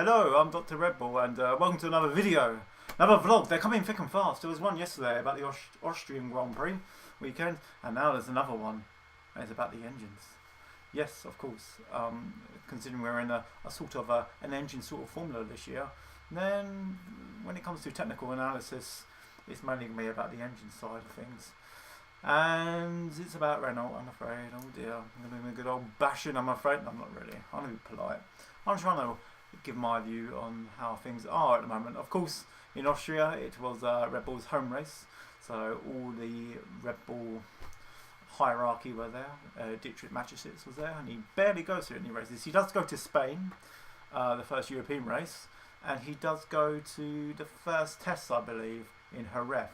Hello, I'm Dr. Red Bull, and welcome to another video, another vlog. They're coming thick and fast. There was one yesterday about the Austrian Grand Prix weekend, and now there's another one. And it's about the engines. Yes, of course. Considering we're in a sort of an engine sort of formula this year, then when it comes to technical analysis, it's mainly going to be about the engine side of things. And it's about Renault, I'm afraid. Oh dear, I'm going to do a good old bashing, I'm afraid. No, I'm not really. I'm going to be polite. I'm trying to give my view on how things are at the moment. Of course, in Austria, it was Red Bull's home race, so all the Red Bull hierarchy were there. Dietrich Mateschitz was there, and he barely goes to any races. He does go to Spain, the first European race, and he does go to the first test, I believe, in Jerez.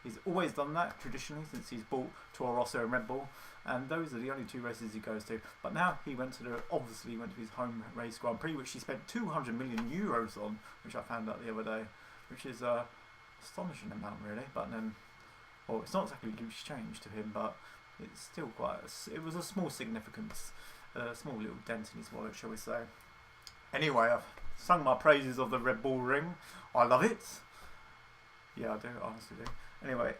He's always done that traditionally since he's bought Toro Rosso and Red Bull, and those are the only two races he goes to. But now he obviously went to his home race Grand Prix, which he spent 200 million euros on, which I found out the other day, which is an astonishing amount really. But then, well, it's not exactly loose change to him, but it's still it was a small significance, a small little dent in his wallet, shall we say. Anyway, I've sung my praises of the Red Bull ring. I love it. Yeah, I do, I honestly do. Anyway,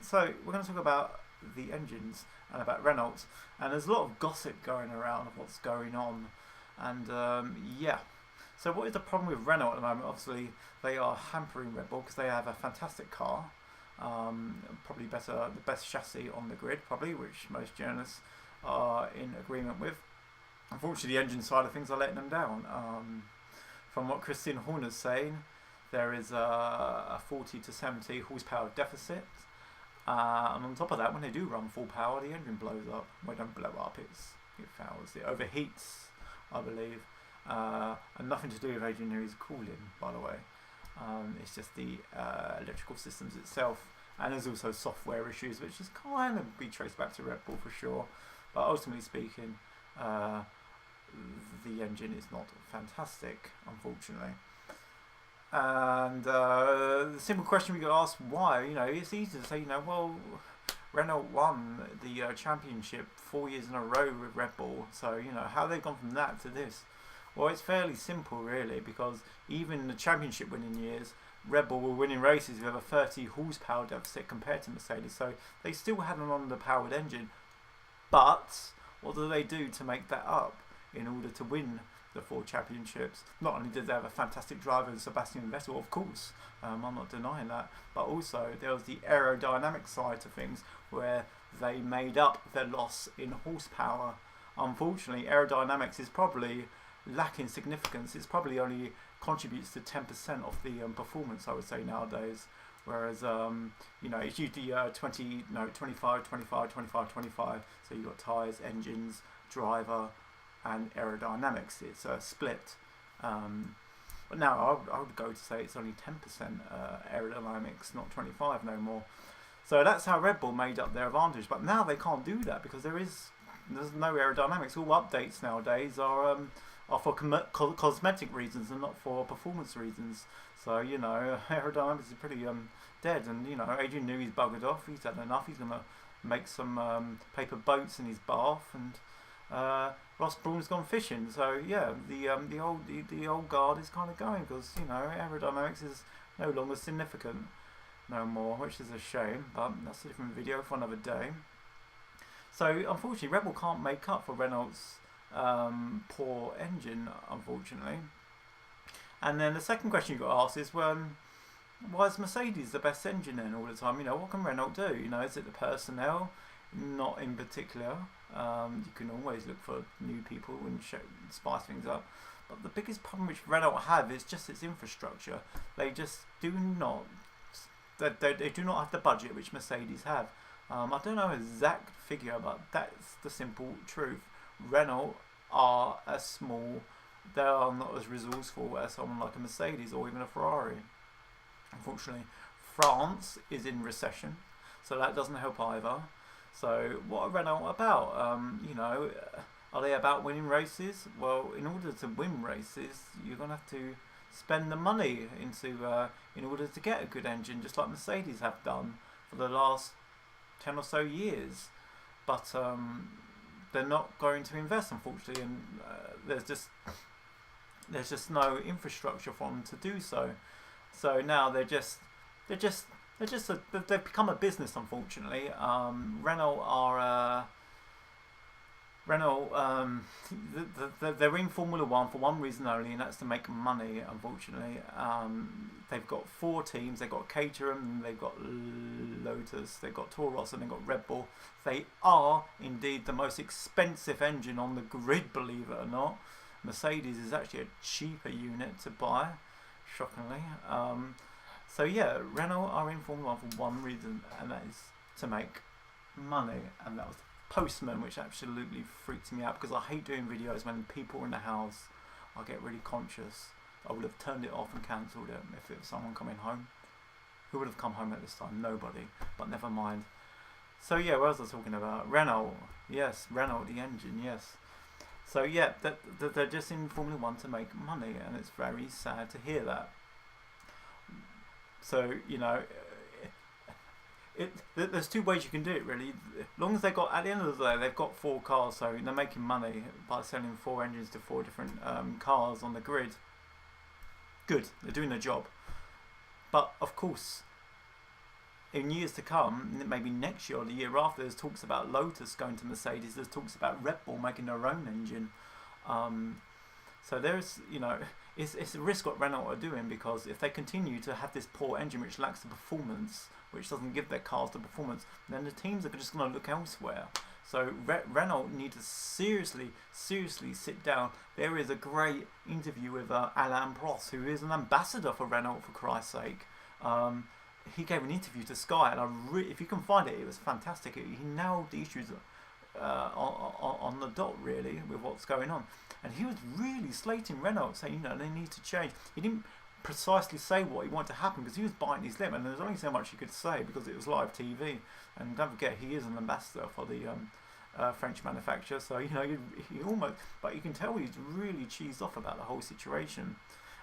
so we're going to talk about the engines and about Renault, and there's a lot of gossip going around of what's going on, and yeah. So what is the problem with Renault at the moment? Obviously, they are hampering Red Bull because they have a fantastic car, probably the best chassis on the grid, probably, which most journalists are in agreement with. Unfortunately, the engine side of things are letting them down. From what Christian Horner's saying, there is a 40 to 70 horsepower deficit, and on top of that, when they do run full power, the engine blows up. Well, it don't blow up, it fouls, it overheats, I believe, and nothing to do with Adrian Newey's cooling, by the way. It's just the electrical systems itself, and there's also software issues, which is kind of be traced back to Red Bull for sure, but ultimately speaking, the engine is not fantastic, unfortunately. And the simple question we got asked, why? You know, it's easy to say, well, Renault won the championship 4 years in a row with Red Bull, so how they've gone from that to this. Well, it's fairly simple really, because even in the championship winning years, Red Bull were winning races with a 30 horsepower deficit compared to Mercedes, so they still had an underpowered engine. But what do they do to make that up in order to win the 4 championships? Not only did they have a fantastic driver in Sebastian Vettel, of course, I'm not denying that, but also there was the aerodynamic side to things where they made up their loss in horsepower. Unfortunately, aerodynamics is probably lacking significance. It's probably only contributes to 10% of the performance, I would say, nowadays. Whereas, it's usually 25, 25, 25, 25. So you've got tyres, engines, driver, and aerodynamics. It's a split. But now I would go to say it's only 10% aerodynamics, not 25 no more. So that's how Red Bull made up their advantage. But now they can't do that because there's no aerodynamics. All updates nowadays are for cosmetic reasons and not for performance reasons. So aerodynamics is pretty dead. And Adrian Newey's buggered off. He's had enough. He's gonna make some paper boats in his bath, and Ross Brawn's gone fishing. So yeah, the old guard is kind of going, because aerodynamics is no longer significant no more, which is a shame. But that's a different video for another day. So unfortunately, Red Bull can't make up for Renault's poor engine, unfortunately. And then the second question you got asked is, why is Mercedes the best engine then all the time? What can Renault do? Is it the personnel? Not in particular. You can always look for new people and spice things up. But the biggest problem which Renault have is just its infrastructure. They just do not. They do not have the budget which Mercedes have. I don't know an exact figure, but that's the simple truth. Renault are they are not as resourceful as someone like a Mercedes or even a Ferrari. Unfortunately, France is in recession, so that doesn't help either. So what are Renault about? Are they about winning races? Well, in order to win races, you're going to have to spend the money in order to get a good engine, just like Mercedes have done for the last 10 or so years. But they're not going to invest, unfortunately, and there's just there's just no infrastructure for them to do so. So now they've become a business, unfortunately. Renault are they're in Formula One for one reason only, and that's to make money. Unfortunately, they've got 4 teams. They've got Caterham, they've got Lotus, they've got Toro Rosso, and they've got Red Bull. They are indeed the most expensive engine on the grid, believe it or not. Mercedes is actually a cheaper unit to buy, shockingly. So yeah, Renault are in Formula One for one reason, and that is to make money. And that was Postman, which absolutely freaks me out because I hate doing videos when people are in the house. I get really conscious. I would have turned it off and cancelled it if it was someone coming home. Who would have come home at this time? Nobody. But never mind. So yeah, what was I talking about? Renault. Yes, Renault, the engine, yes. So yeah, they're just in Formula One to make money, and it's very sad to hear that. So, you know, there's 2 ways you can do it, really. As long as at the end of the day, they've got 4 cars, so they're making money by selling 4 engines to 4 different cars on the grid. Good, they're doing their job. But of course, in years to come, maybe next year or the year after, there's talks about Lotus going to Mercedes. There's talks about Red Bull making their own engine. So there's, you know, it's a risk what Renault are doing, because if they continue to have this poor engine which lacks the performance, which doesn't give their cars the performance, then the teams are just going to look elsewhere. So Renault need to seriously sit down. There is a great interview with Alain Prost, who is an ambassador for Renault, for Christ's sake. He gave an interview to Sky, and if you can find it, it was fantastic. He nailed the issues on the dot, really, with what's going on. And he was really slating Renault, saying, you know, they need to change. He didn't precisely say what he wanted to happen, because he was biting his lip, and there's only so much he could say because it was live TV. And don't forget, he is an ambassador for the French manufacturer, so you know, he almost, but you can tell he's really cheesed off about the whole situation,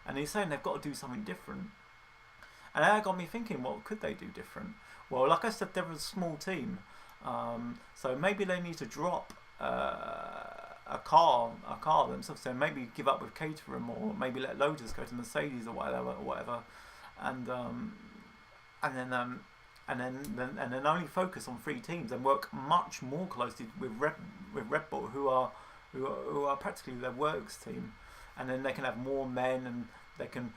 and he's saying they've got to do something different. And that got me thinking, what could they do different? Well, like I said, they're a small team, so maybe they need to drop a car themselves. So maybe give up with Caterham, or maybe let Lotus go to Mercedes or whatever, and then only focus on 3 teams and work much more closely with Red Bull, who are practically their works team, and then they can have more men, and they can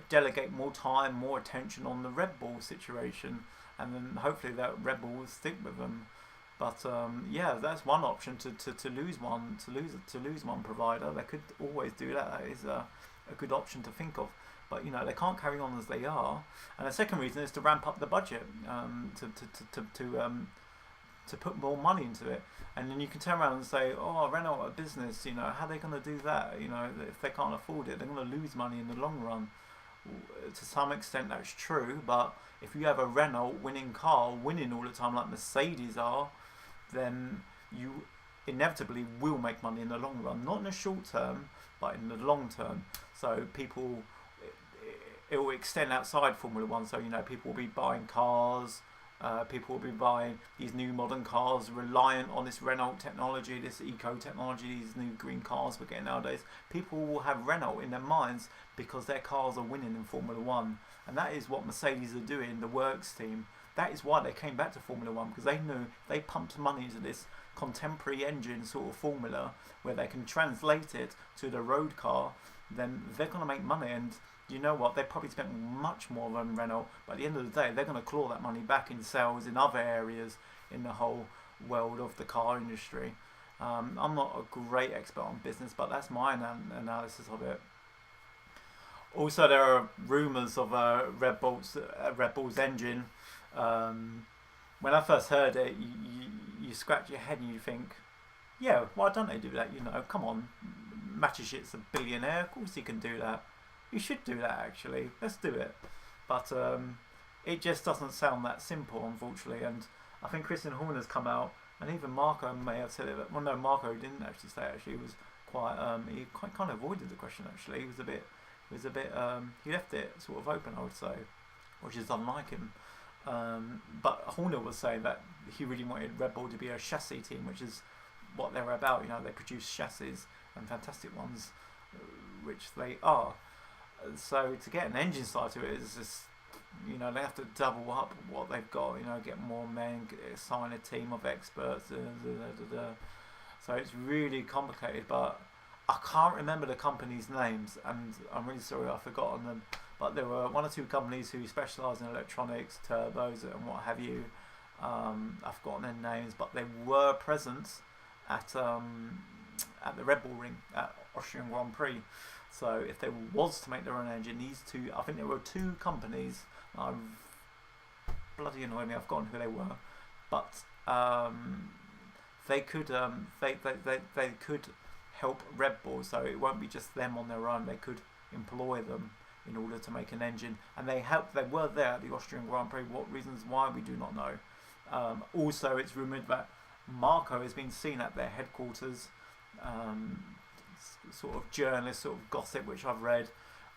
delegate more time, more attention on the Red Bull situation, and then hopefully that Red Bull will stick with them. But yeah, that's one option, to lose one provider. They could always do that. That is a good option to think of. But you know, they can't carry on as they are. And the second reason is to ramp up the budget, to put more money into it. And then you can turn around and say, oh, Renault are a business, you know, how are they going to do that? You know, if they can't afford it, they're going to lose money in the long run. To some extent that's true, but if you have a Renault winning car, winning all the time like Mercedes are, then you inevitably will make money in the long run. Not in the short term, but in the long term. So it will extend outside Formula One. So, you know, people will be buying cars, people will be buying these new modern cars reliant on this Renault technology, this eco technology, these new green cars we're getting nowadays. People will have Renault in their minds because their cars are winning in Formula One. And that is what Mercedes are doing, the works team. That is why they came back to Formula One, because they knew they pumped money into this contemporary engine sort of formula where they can translate it to the road car, then they're going to make money. And you know what, they probably spent much more than Renault, but at the end of the day they're going to claw that money back in sales in other areas in the whole world of the car industry. I'm not a great expert on business, but that's my analysis of it. Also, there are rumours of Red Bull's engine. When I first heard it, you scratch your head and you think, yeah, why don't they do that? You know, come on, Mateschitz a billionaire, of course he can do that. You should do that, actually. Let's do it. But it just doesn't sound that simple, unfortunately. And I think Christian Horner's come out, and even Marco may have said it. But, well, no, Marco didn't actually say it. Actually, he was quite. He kind of avoided the question. Actually, he was a bit. He left it sort of open, I would say, which is unlike him. But Horner was saying that he really wanted Red Bull to be a chassis team, which is what they're about. You know, they produce chassis and fantastic ones, which they are. So to get an engine side to it is just, you know, they have to double up what they've got, you know, get more men, assign a team of experts, so it's really complicated. But I can't remember the companies' names, and I'm really sorry I've forgotten them. But there were one or two companies who specialise in electronics, turbos, and what have you. I've forgotten their names, but they were present at the Red Bull Ring at Austrian Grand Prix. So if they was to make their own engine, these two, I think there were two companies. Bloody annoyed me. I've forgotten who they were, but they could they could help Red Bull. So it won't be just them on their own. They could employ them in order to make an engine, and they helped. They were there at the Austrian Grand Prix. What reasons why, we do not know. Also, it's rumoured that Marco has been seen at their headquarters. Sort of journalist, sort of gossip which I've read.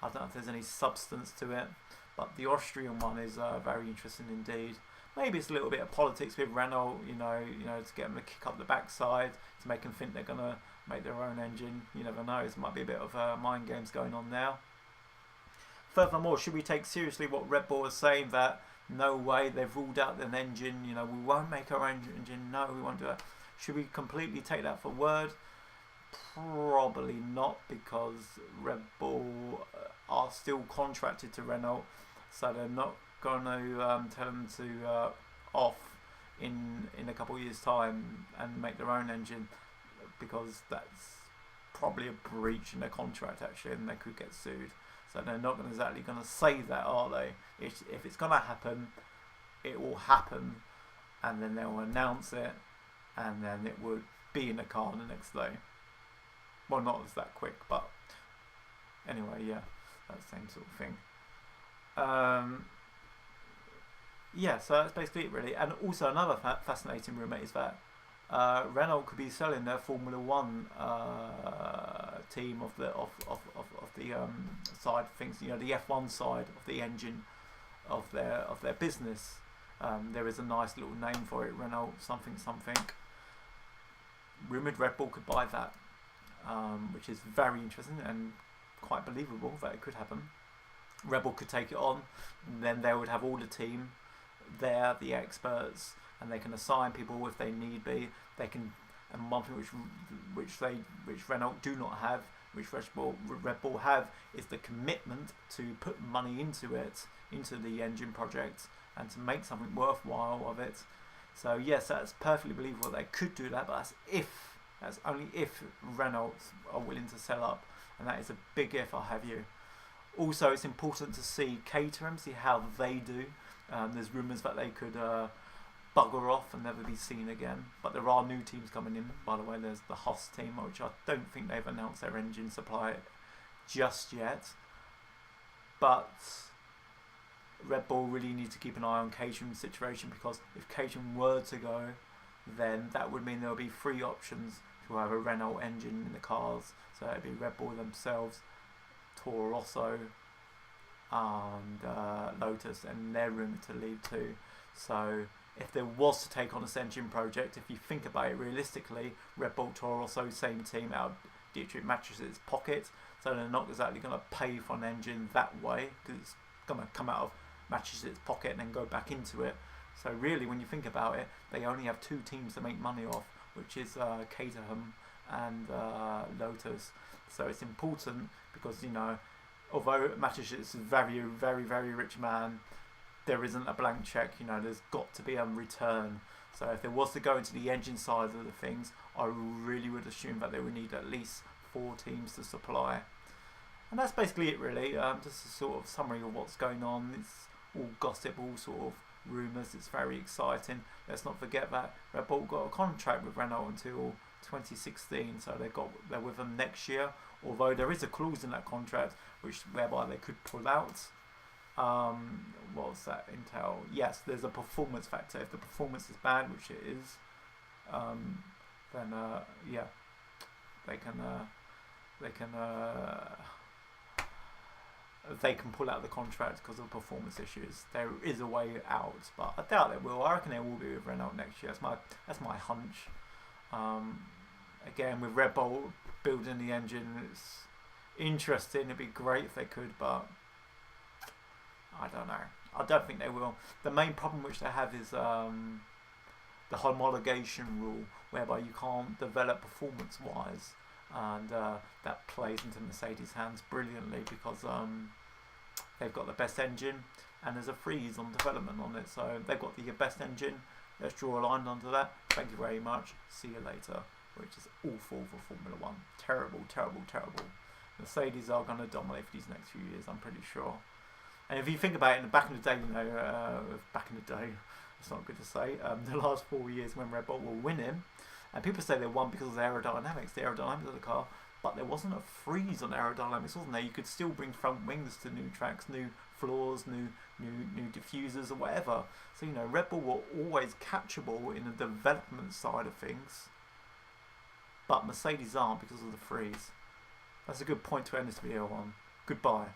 I don't know if there's any substance to it, but the Austrian one is very interesting indeed. Maybe it's a little bit of politics with Renault, you know, to get them to kick up the backside, to make them think they're gonna make their own engine. You never know. There might be a bit of mind games going on now. Furthermore, should we take seriously what Red Bull is saying, that no way, they've ruled out an engine, you know, we won't make our own engine, no, we won't do that. Should we completely take that for word? Probably not, because Red Bull are still contracted to Renault, so they're not going to tell them to off in a couple of years' time and make their own engine, because that's probably a breach in their contract actually, and they could get sued. So they're not exactly going to say that, are they? If it's going to happen, it will happen, and then they'll announce it, and then it would be in the car the next day. Well, not as that quick, but anyway, yeah, that same sort of thing. Yeah, so that's basically it really. And also another fascinating rumour is that Renault could be selling their Formula One team of the side of things, you know, the F1 side of the engine of their business. There is a nice little name for it, Renault something. Rumoured Red Bull could buy that. Which is very interesting and quite believable that it could happen. Red Bull could take it on, and then they would have all the team there, the experts, and they can assign people if they need be. They can, and one thing which Renault do not have, which Red Bull have, is the commitment to put money into it, into the engine project, and to make something worthwhile of it. So yes, that's perfectly believable. They could do that, but that's only if Renault are willing to sell up, and that is a big if, I have you. Also, it's important to see Caterham, see how they do. There's rumours that they could bugger off and never be seen again, but there are new teams coming in. By the way, there's the Haas team, which I don't think they've announced their engine supply just yet, but Red Bull really need to keep an eye on Caterham's situation, because if Caterham were to go, then that would mean there will be 3 options to have a Renault engine in the cars. So it'd be Red Bull themselves, Toro Rosso, and Lotus, and they're rumoured to leave too. So if there was to take on this engine project, if you think about it realistically, Red Bull, Toro Rosso, same team out of Dietrich Mateschitz' pocket, so they're not exactly going to pay for an engine that way, because it's going to come out of Mateschitz' pocket and then go back into it. So really, when you think about it, they only have 2 teams to make money off, which is Caterham and Lotus. So it's important, because, you know, although Mateschitz is a very, very, very rich man, there isn't a blank check. You know, there's got to be a return. So if there was to go into the engine side of the things, I really would assume that they would need at least 4 teams to supply. And that's basically it really. Just a sort of summary of what's going on. It's all gossip, all sort of rumours. It's very exciting. Let's not forget that Red Bull got a contract with Renault until 2016, so they're with them next year, although there is a clause in that contract whereby they could pull out. What does that entail? Yes, there's a performance factor. If the performance is bad, which it is, then yeah, they can pull out the contract because of performance issues. There is a way out, but I doubt they will. I reckon they will be with Renault next year. That's my hunch. Again, with Red Bull building the engine, interesting. It'd be great if they could, but I don't know. I don't think they will. The main problem which they have is the homologation rule, whereby you can't develop performance-wise, and that plays into Mercedes' hands brilliantly because they've got the best engine, and there's a freeze on development on it. So they've got the best engine. Let's draw a line under that. Thank you very much. See you later. Which is awful for Formula One. Terrible, terrible, terrible. Mercedes are going to dominate for these next few years, I'm pretty sure. And if you think about it, back in the day, back in the day, it's not good to say, the last 4 years when Red Bull were winning, and people say they won because of the aerodynamics of the car, but there wasn't a freeze on aerodynamics, wasn't there? You could still bring front wings to new tracks, new floors, new diffusers or whatever. So, Red Bull were always catchable in the development side of things, but Mercedes aren't because of the freeze. That's a good point to end this video on. Goodbye.